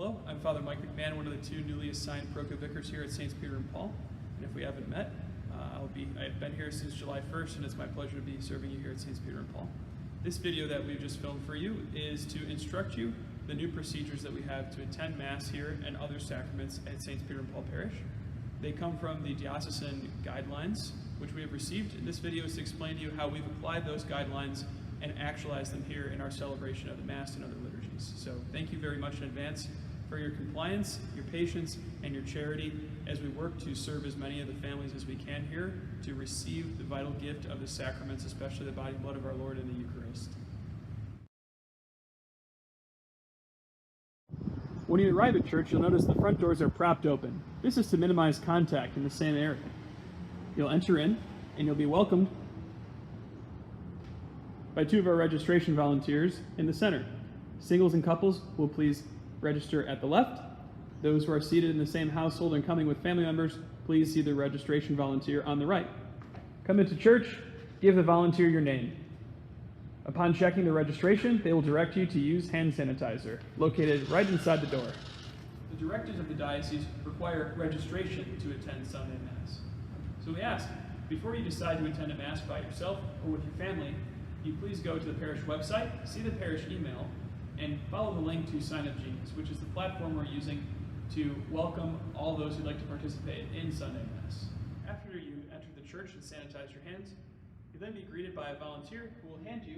Hello, I'm Father Mike McMahon, one of the two newly assigned parochial vicars here at Saints Peter and Paul. And if we haven't met, I've been here since July 1st, and it's my pleasure to be serving you here at Saints Peter and Paul. This video that we've just filmed for you is to instruct you the new procedures that we have to attend Mass here and other sacraments at Saints Peter and Paul Parish. They come from the diocesan guidelines, which we have received. And this video is to explain to you how we've applied those guidelines and actualized them here in our celebration of the Mass and other liturgies. So thank you very much in advance for your compliance, your patience, and your charity as we work to serve as many of the families as we can here to receive the vital gift of the sacraments, especially the body and blood of our Lord in the Eucharist. When you arrive at church, you'll notice the front doors are propped open. This is to minimize contact in the same area. You'll enter in, and you'll be welcomed by two of our registration volunteers in the center. Singles and couples will please register at the left. Those who are seated in the same household and coming with family members, please see the registration volunteer on the right. Come into church, give the volunteer your name. Upon checking the registration, they will direct you to use hand sanitizer, located right inside the door. The directives of the diocese require registration to attend Sunday Mass. So we ask, before you decide to attend a Mass by yourself or with your family, you please go to the parish website, see the parish email, and follow the link to Sign Up Genius, which is the platform we're using to welcome all those who'd like to participate in Sunday Mass. After you enter the church and sanitize your hands, you'll then be greeted by a volunteer who will hand you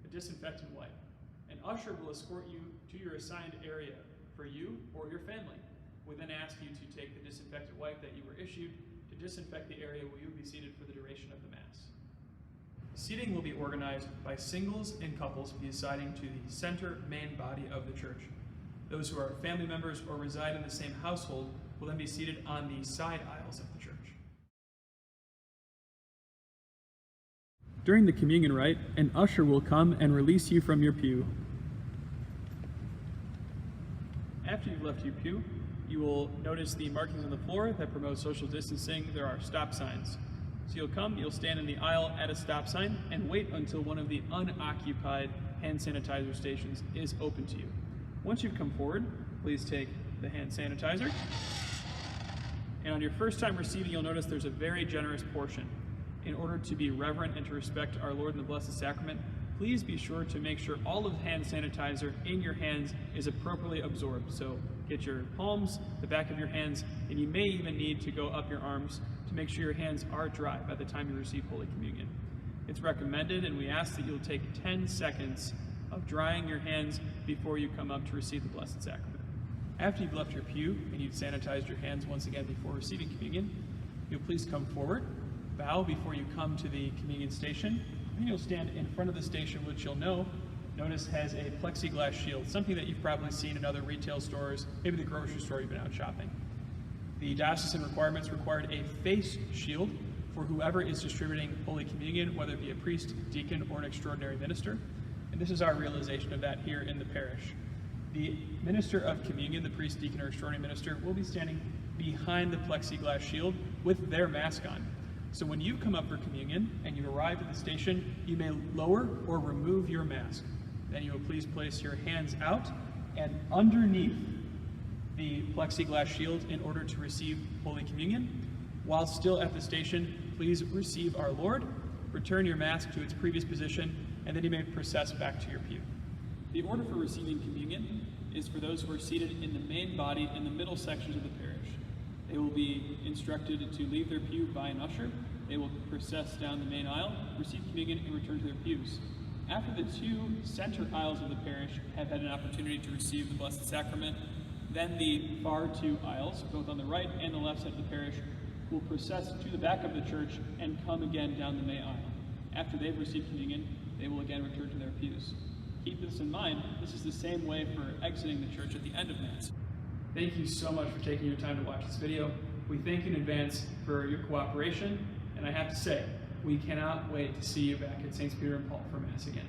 a disinfectant wipe. An usher will escort you to your assigned area for you or your family. We then ask you to take the disinfectant wipe that you were issued to disinfect the area where you'll be seated for the duration of the Mass. Seating will be organized by singles and couples presiding to the center main body of the church. Those who are family members or reside in the same household will then be seated on the side aisles of the church. During the communion rite, an usher will come and release you from your pew. After you've left your pew, you will notice the markings on the floor that promote social distancing. There are stop signs. So you'll stand in the aisle at a stop sign and wait until one of the unoccupied hand sanitizer stations is open to you. Once you've come forward, please take the hand sanitizer. And on your first time receiving, you'll notice there's a very generous portion. In order to be reverent and to respect our Lord in the Blessed Sacrament, please be sure to make sure all of the hand sanitizer in your hands is appropriately absorbed. So get your palms, the back of your hands, and you may even need to go up your arms to make sure your hands are dry by the time you receive Holy Communion. It's recommended, and we ask that you'll take 10 seconds of drying your hands before you come up to receive the Blessed Sacrament. After you've left your pew and you've sanitized your hands once again before receiving communion, you'll please come forward, bow before you come to the communion station, and you'll stand in front of the station, which you'll notice has a plexiglass shield, something that you've probably seen in other retail stores, maybe the grocery store you've been out shopping. The diocesan requirements required a face shield for whoever is distributing Holy Communion, whether it be a priest, deacon, or an extraordinary minister. And this is our realization of that here in the parish. The minister of communion, the priest, deacon, or extraordinary minister, will be standing behind the plexiglass shield with their mask on. So when you come up for communion and you arrive at the station, you may lower or remove your mask. Then you will please place your hands out and underneath the plexiglass shield in order to receive Holy Communion. While still at the station, please receive our Lord, return your mask to its previous position, and then you may process back to your pew. The order for receiving communion is for those who are seated in the main body in the middle sections of the parish. They will be instructed to leave their pew by an usher. They will process down the main aisle, receive communion, and return to their pews. After the two center aisles of the parish have had an opportunity to receive the Blessed Sacrament, then the far two aisles, both on the right and the left side of the parish, will process to the back of the church and come again down the main aisle. After they've received communion, they will again return to their pews. Keep this in mind, this is the same way for exiting the church at the end of Mass. Thank you so much for taking your time to watch this video. We thank you in advance for your cooperation, and I have to say, we cannot wait to see you back at Saints Peter and Paul for Mass again.